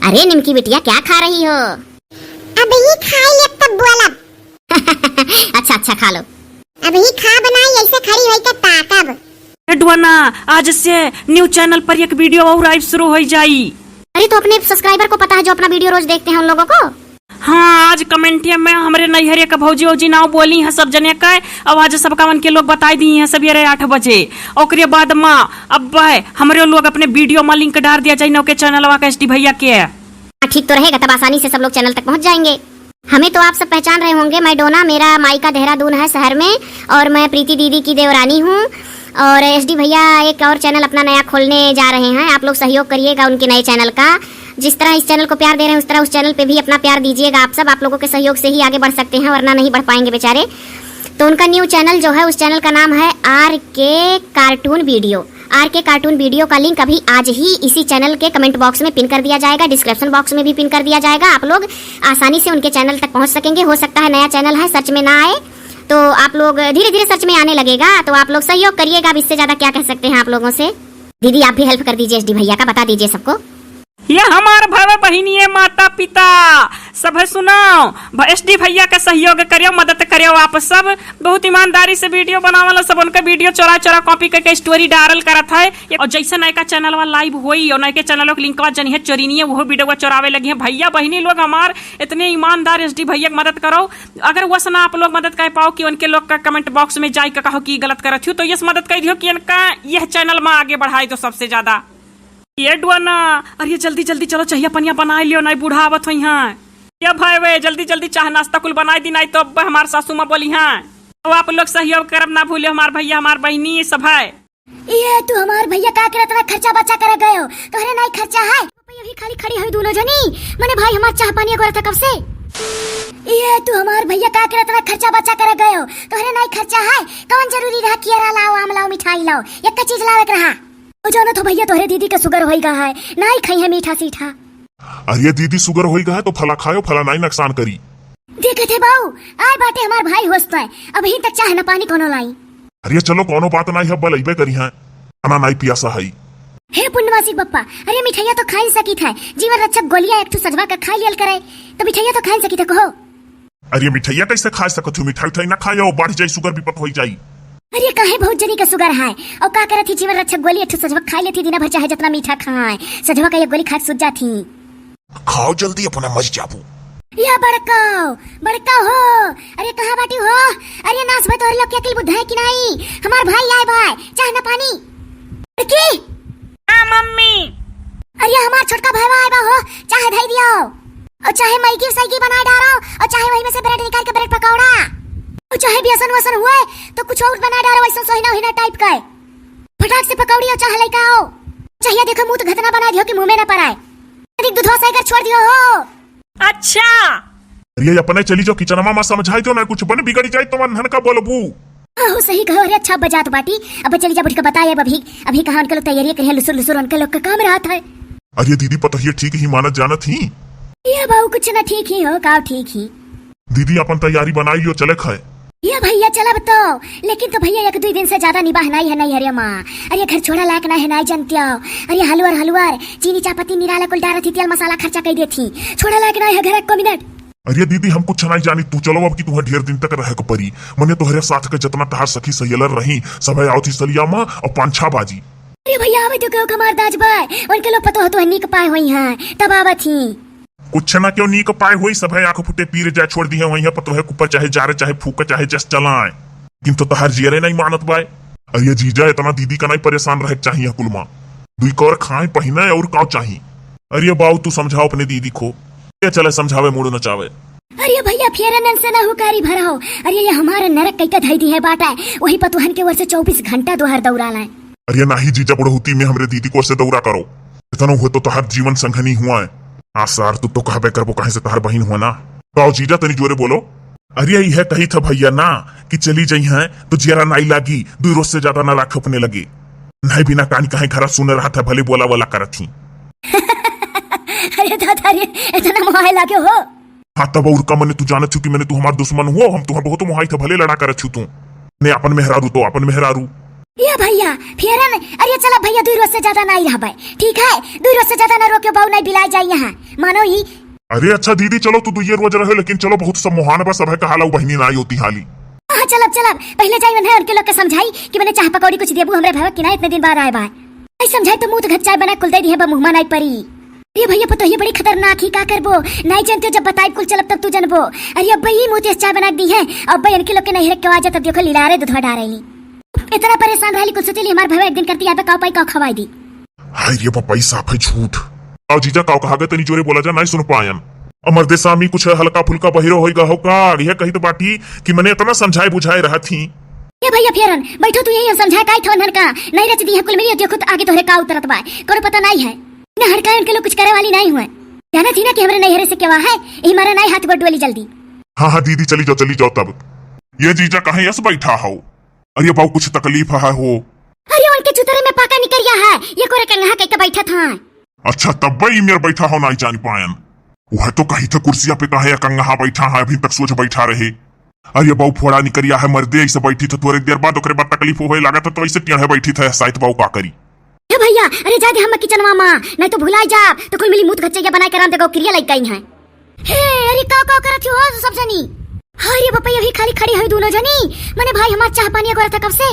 अरे निमकी बिटिया क्या खा रही हो? अभी खाई ले तब बोला। अच्छा अच्छा खा लो। अभी खा बनाई ऐसे खड़ी होई त ताकब। एडवाना आज से न्यू चैनल पर एक वीडियो और लाइव शुरू हो जाई। अरे तो अपने सब्सक्राइबर को पता है जो अपना वीडियो रोज देखते हैं उन लोगों को। हाँ आज कमेंटिया में हमारे नैहरिया का भौजी वौजी नाव बोली है सब जने का। अब आज सबका मन के लोग बताई दी है सवेरे 8 बजे। और बाद माँ अब हमारे लोग अपने वीडियो में लिंक डाल दिया जाए के चैनल का एसडी भैया के। ठीक तो रहेगा, तब आसानी से सब लोग चैनल तक पहुंच जाएंगे। हमें तो आप सब पहचान रहे होंगे। मैं डोना, मेरा मायका देहरादून है शहर में, और मैं प्रीति दीदी की देवरानी हूँ। और एसडी भैया एक और चैनल अपना नया खोलने जा रहे हैं। आप लोग सहयोग करिएगा उनके नए चैनल का। जिस तरह इस चैनल को प्यार दे रहे हैं उस तरह उस चैनल पे भी अपना प्यार दीजिएगा आप सब। आप लोगों के सहयोग से ही आगे बढ़ सकते हैं, वरना नहीं बढ़ पाएंगे बेचारे। तो उनका न्यू चैनल जो है उस चैनल का नाम है RK cartoon video. RK cartoon video का लिंक अभी आज ही इसी चैनल के कमेंट बॉक्स में पिन कर दिया जाएगा, डिस्क्रिप्शन बॉक्स में भी पिन कर दिया जाएगा। आप लोग आसानी से उनके चैनल तक पहुंच सकेंगे। हो सकता है नया चैनल है, सर्च में ना आए, तो आप लोग धीरे धीरे सर्च में आने लगेगा। तो आप लोग सहयोग करिएगा। अब इससे ज्यादा क्या कह सकते हैं आप लोगों से। दीदी आप भी हेल्प कर दीजिए एसडी भैया का, बता दीजिए सबको। ये हमार भाई बहिनी है, माता पिता सब है। सुनो एसडी भैया का सहयोग करियो, मदद करियो। आप सब बहुत ईमानदारी से वीडियो बनावल, सब उनका वीडियो चोरा चोरा कॉपी करके स्टोरी डालल करत है। और जैसे नयका चैनल वाला लाइव होई और नयके चैनल के लिंक जनिए चोरीनी है वो वीडियो चोरावे लगी है। भैया बहिनी लोग हमार इतने ईमानदार एसडी भैया की मदद करो। अगर वह ना आप लोग मदद कर पाओ कि उनके लोग का कमेंट बॉक्स में जाए कहो कि गलत करत हो, तो ये मदद कर दियो कि इनका यह चैनल में आगे बढ़ाए तो सबसे ज्यादा। ये डुआना अरे जल्दी जल्दी चलो चाहिए पनिया बना लियो, नहीं बूढ़ा आवत हुई है। ये भाई वे जल्दी जल्दी चाह नाश्ता कुल बनाई दी, नहीं तो अब हमार सासू माँ बोली है। तो आप लोग सहयोग करब ना भूलियो। हमार भैया हमार बहनी सब है। ये तू हमार भैया का करे इतना खर्चा बच्चा करे गयो, तोहरे नहीं खर्चा है। भैया भी खाली खड़ी हुई दोनों जनी। मैंने भाई हमार चाह पानी को था कब से। ये तू हमार भैया का करे इतना खर्चा बच्चा करे गयो, तोहरे नहीं खर्चा है। कौन जरूरी रहा किया लाओ, आम लाओ, मिठाई लाओ, एक चीज लावे रहा। ओ जानो तो भैया तोहरे दीदी के शुगर होई गा है, नहीं खाई है मीठा सीठा। अरे दीदी शुगर होई गा है तो फला खायो, फला नहीं नुकसान करी। देखे थे बाऊ आए बाटे हमार भाई होस्त है, अभी तक चाहे न पानी कोनो लाई। अरे चलो कोनो बात नहीं है, बल करी है खाना नहीं पियासा है। हे पुण्यवासी बप्पा, अरे मिठाइया तो खा सकी था। जीवन रक्षक गोलियां एक सजवा का खा लियल करे तो मिठाइया तो खा सकी था कहो। अरे मिठाइया कैसे खा सकत हो? मिठाई उठाई ना खायो, बढ़ जाई शुगर विपत हो जाई। अरे काहे बहुत जनी का शुगर है और का करत थी जीवन रक्षक गोली एक सजवा खा लेती दिन भर, चाहे जितना मीठा खाए सजवा का एक गोली खा सूझ जाती। खाओ जल्दी अपना मज जाबू। या बड़काओ बड़का हो। अरे कहाँ बाटी हो? अरे नास भाई तोहरे लोग के अकल बुद्ध है कि नहीं? हमार भाई आए भाई चाहे ना पानी की। हाँ मम्मी। अरे हमार छोटका भाई आए बा हो, चाहे धई दियो और चाहे मैगी सैगी बना डालो और चाहे वही में से ब्रेड निकाल के ब्रेड पकौड़ा और चाहे बेसन वसन हुए तो कुछ और बना डालो वैसा सोहिना हिना टाइप का फटाक से पकौड़ी और चाहे लेके आओ। चाहिए देखो मुंह तो घतना बना दियो कि मुंह में ना पड़ाए। अधिक दूधवा सही कर छोड़ दियो हो। अच्छा अरे अपने चली जाओ किचन में समझाई तो ना कुछ बन बिगड़ जाए तो मन का बोलबू। हो सही कहो। अरे अच्छा बजात बाटी अब चली जा बुढ़ के बताए अभी कहां उनके लोग तैयारी कर हैं, लुसुर लुसुर उनके लोग का काम रहा था। अरे दीदी पता ही ठीक ही मानत जानत ही। ये बाबू कुछ ना ठीक ही हो का ठीक ही। दीदी अपन तैयारी बनाई लियो चले खाए। ये भैया चला बताओ, लेकिन तो भैया एक दो दिन से ज्यादा निबाह नहीं है। नहीं अरे माँ, अरे घर छोड़ा लायक नहीं है, नहीं जानते हो। अरे हलवार चीनी चापत्ती निराला कुल डारा थी, तेल मसाला खर्चा कर दी थी, छोड़ा लायक नहीं है घर एक मिनट। अरे दीदी हम कुछ नहीं जानी, तू चलो अब की तुम्हें ढेर दिन तक रह को परी। मने तोहरे साथ के जितना तहार सखी सहेलर रही सब आओ थी सलिया माँ और 5-6 बाजी। अरे भैया आवे तो क्यों कमार दाज भाई उनके लोग पतो हो तो निक पाए हुई हैं तब आवत ही। कुछ ना क्यों नी को पाए हुई सब है आंखों फुटे पीर जाए छोड़ दी है वहीं पतो है ऊपर चाहे जा रहे चाहे फूक चाहे जस चलाए, किंतु तहार जियरे नहीं मानत बाय। अरे जीजा इतना दीदी का नहीं परेशान रहे चाहिए कुलमा दुई कर खाए पहने और काव चाहिए। अरे बाऊ तू समझाओ अपने दीदी को, ये चले समझावे मूड न चावे। अरे भैया फेरन से ना हुकारी भराओ। अरे ये हमारा नरक कई का धई दी है बाटा है वही पतुहन के वर्ष 24 घंटा दोहर दौड़ा लाए। अरे नाही जीजा बुढ़ौती में हमरे दीदी को से दौरा करो, इतना हो तो तहार जीवन संघनी हुआ है। हाँ सर तू तो कहबे करबो कहीं से तहार बहन हुआ ना। तो जीजा तनी जोरे बोलो। अरे यही है कही था भैया ना कि चली जाई है तो जियारा नाई लागी 2 रोज से ज्यादा ना राख अपने लगे नहीं बिना कान कहीं खरा सुन रहा था भले बोला वाला करत थी। अरे दादा रे इतना मोह लागे हो। हाँ तब और का मने तू जानत छू कि मैंने तू हमार दुश्मन हुआ, हम तुह बहुत मोहाई था भले लड़ा करत छू तू ने अपन मेहरारू तो अपन मेहरारू ये भैया फेरन अरे चला भैया 2 रोज से ज्यादा नहीं रह भाई ठीक है 2 रोज से ज्यादा ना रोके बहु नहीं बिलाई जाए यहाँ मानो ही। अरे अच्छा दीदी चलो तू 2 रोज रहे लेकिन चलो बहुत सम्मोहान बस सब है कहाला बहनी ना आई होती हाली। हाँ चलब चलब पहले जाई मन है उनके लोग के समझाई कि मैंने चाह पकौड़ी कुछ देबू हमरे भाई कि ना इतने दिन बाद आए भाई नहीं समझाई तो मुंह तो घच्चाई बना कुल दे दी है मुंह नहीं परी। ये भैया पतो ये बड़ी खतरनाक ही का करबो नहीं जानते जब बताई कुल चलब तब तू जानबो। अरे अब ही मुंह चाय बना दी है अब भाई इनके लोग के नहीं रख के आजा तब देखो लीलारे दूध डारेली इतना परेशान रहली कुल सोचली हमार भाई एक दिन करती आबे काव पाई काव खवाई दी। हाय ये पपाई साफ है झूठ। आओ जीजा काव कहा गए तनी जोरे बोला जा नहीं सुन पायन अमर दे सामी कुछ हल्का फुल्का बहिरो होई गहो का यह कही तो बाटी कि मैंने इतना समझाए बुझाए रहा थी। ये भैया फेरन बैठो तू यही समझाए काई थोन का नहीं रच दी है कुल मिली देखो तो आगे तोरे का उतरत बा कोनो पता नहीं है ना हड़का उनके लोग कुछ करे वाली नहीं हुए जाना थी ना कि हमरे नहीं से केवा है यही मारा नहीं हाथ गोड़ वाली जल्दी। हाँ दीदी चली जाओ तब। ये जीजा कहे यस बैठा हो अरे बाबू कुछ तकलीफ है हो। अरे उनके चुतरे में पाका निकल गया है ये कोरे कंगा के बैठा था। अच्छा तब भाई मेरे बैठा हो नहीं जान पायन वह तो कही था कुर्सिया पे कहे कंगा बैठा है अभी तक सोच बैठा रहे। अरे बाबू फोड़ा निकरिया है मर्दे ऐसे बैठी तो थोड़ी देर बाद बाद तकलीफ हो लगा तो ऐसे टेढ़े बैठी था शायद बाबू का करी। हे भैया अरे जा दे हम किचन मामा नहीं तो भुलाई जा तो कुल मिली मुंह गच्चैया बना के राम देखो क्रिया लग गई है। हे अरे का करत हो सब जनी। अरे बपैया भी खाली खड़ी है दोनों जनी मने भाई हमार चाह पानी को था कब से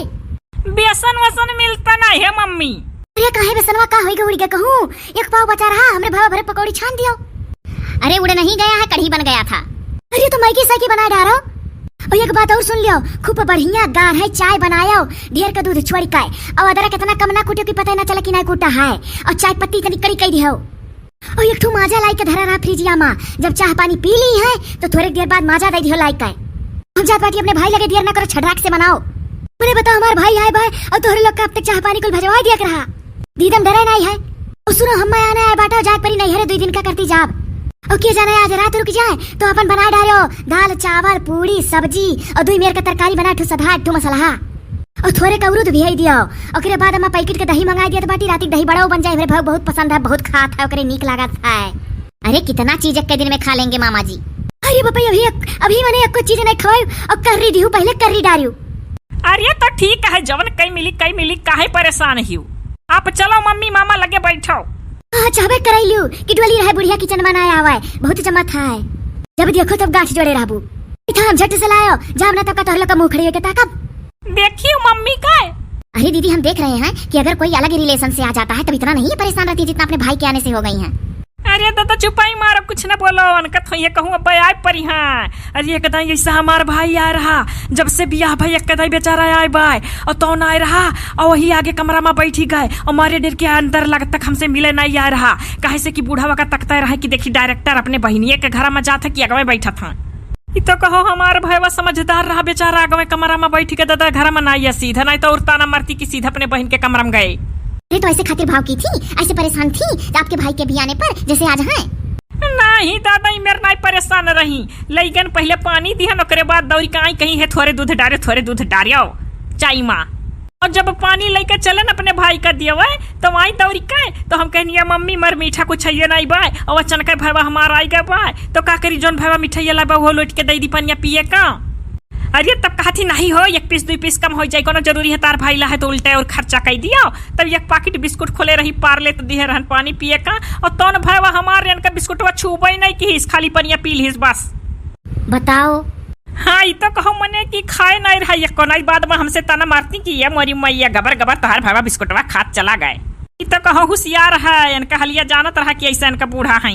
बेसन वसन मिलता नहीं है मम्मी। अरे काहे बेसनवा का होई उड़ गया कहूं एक पाव बचा रहा हमरे भावा भरे पकौड़ी छान दियो। अरे उड़ नहीं गया है कढ़ी बन गया था। अरे तो मैगी साकी बना डालो और एक बात और सुन लियो खूब बढ़िया गार है चाय बनायो ढेर का दूध छोड़ के और अदरक कितना कम ना कूटे की पता ना चला कि ना कूटा है और चाय पत्ती तनी कड़ी कई दियो और एक ठो माजा लाई के धरा रहा फ्रिजिया में जब चाह पानी पी ली है तो थोड़ी देर बाद माजा दे दियो लाई के हम जात बाटी अपने भाई लगे देर ना करो छड़ाक से बनाओ मुझे बताओ हमारे भाई आए भाई और तोहरे लोग का अब तक चाह पानी कुल भजवा दिया रहा दीदम डरे नहीं है और सुनो हम आना है बाटा जाग परी नहीं है 2 दिन का करती जाब और क्या जाना है आज रात रुक जाए तो अपन बना डालो दाल चावल पूरी सब्जी और 2 मेर का तरकारी बना ठो सधा ठो मसाला और थोड़े का उरुद भी दियो ओकरे बाद हम पैकेट के दही मंगा दिया तो बाटी रात दही बड़ा बन जाए मेरे भाई बहुत पसंद है बहुत खात है ओकरे नीक लागत है। अरे कितना चीज एक के दिन में खा लेंगे मामा जी। अरे बापा अभी मैंने एक चीज नहीं खाई और कर रही दी पहले कर रही डारियो। अरे तो ठीक है जवन कई मिली काहे परेशान हियो आप चलो मम्मी मामा लगे बैठो। हाँ चाहबे कराई लियो कि डोली रहे बुढ़िया किचन में ना आवे बहुत जमत है जब देखो तब गाछ जोड़े रहबू इथा हम झट से लायो जाब ना तब का तोहला का मुंह खड़ी होके ताकब देखियो मम्मी का। अरे दीदी हम देख रहे हैं कि अगर कोई अलग रिलेशन से आ जाता है तब इतना नहीं परेशान रहती जितना अपने भाई के आने से हो गई हैं। अरे दादा चुपाई मारो कुछ न बोलो अनकत हो ये कहूँ अब आए परी हाँ। अरे एक कदाई ऐसा हमार भाई आ रहा जब से बियाह भाई एक कदाई बेचारा आए बाय और तो ना रहा और वही आगे कमरा में बैठी गए और मारे डेर के अंदर लग तक हमसे मिले नहीं आ रहा कहे से कि बूढ़ा वका तकता रहा कि देखी डायरेक्टर अपने बहनिये के घर में जाता कि अगवे बैठा था। तो कहो हमार भाईवा समझदार रहा बेचारा अगवे कमरा में बैठी के दादा घर में नहीं सीधा नहीं तो उड़ता ना मरती की सीधा अपने बहन के कमरा में गए। तो ऐसे खातिर भाव की थी ऐसे परेशान थी आपके भाई के भी आने पर जैसे आज है। नहीं दादा मेरे नहीं परेशान रही लेकिन पहले पानी दिया ओकरे बाद दौड़ी कहीं कहीं है थोड़े दूध डारियो चाई माँ और जब पानी लेकर चलन अपने भाई का दिया हुआ तो वहीं दौड़ी का तो हम कहनी मम्मी मर मीठा कुछ है नहीं बाय और अचानक भाईवा हमारा आई गए बाय तो का करी जोन भाईवा मिठाई ला वो लौट के दे दी पनिया पिए का। अरे तब कहा थी नहीं हो 1 पीस 2 पीस कम हो जाए कोनो जरूरी है तार भाई ला है तो उल्टे और खर्चा कर दिया तब 1 पैकेट बिस्कुट खोले रही पार्ले तो दिए रहन पानी पिए का और तौन भाईवा हमारे रन का बिस्कुटवा छूबे नहीं की खाली पनिया पी ली बस। बताओ हाँ ये तो कहो मने कि खाए नहीं रहा ये कोनाई बाद में हमसे ताना मारती कि ये मोरी मैया गबर तहार भाईवा बिस्कुटवा खात चला गए। ये तो कहो होशियार है इनका हलिया जानत रहा कि ऐसा इनका बूढ़ा है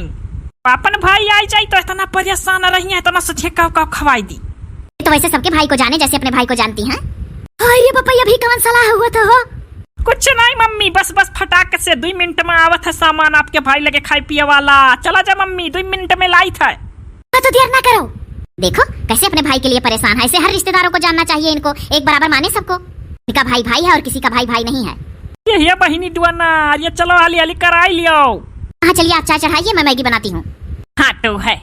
अपन भाई आई जाए तो इतना परेशान रही है इतना सोचे का खवाई दी। तो वैसे सबके भाई को जाने जैसे अपने भाई को जानती हैं। अरे पापा अभी कौन सलाह हुआ था हो? कुछ नहीं मम्मी बस फटाक से 2 मिनट में आवत है सामान आपके भाई लगे खाए पिए वाला चला जा मम्मी 2 मिनट में लाई था। तो देर ना करो देखो कैसे अपने भाई के लिए परेशान है ऐसे हर रिश्तेदारों को जानना चाहिए इनको एक बराबर माने सबको किसी का भाई भाई है और किसी का भाई भाई नहीं है। ये बहिनी दुआना ये चलो हाली कराई लियो। हाँ चलिए आप चाय चढ़ाइए मैं मैगी बनाती हूँ। हाँ तो है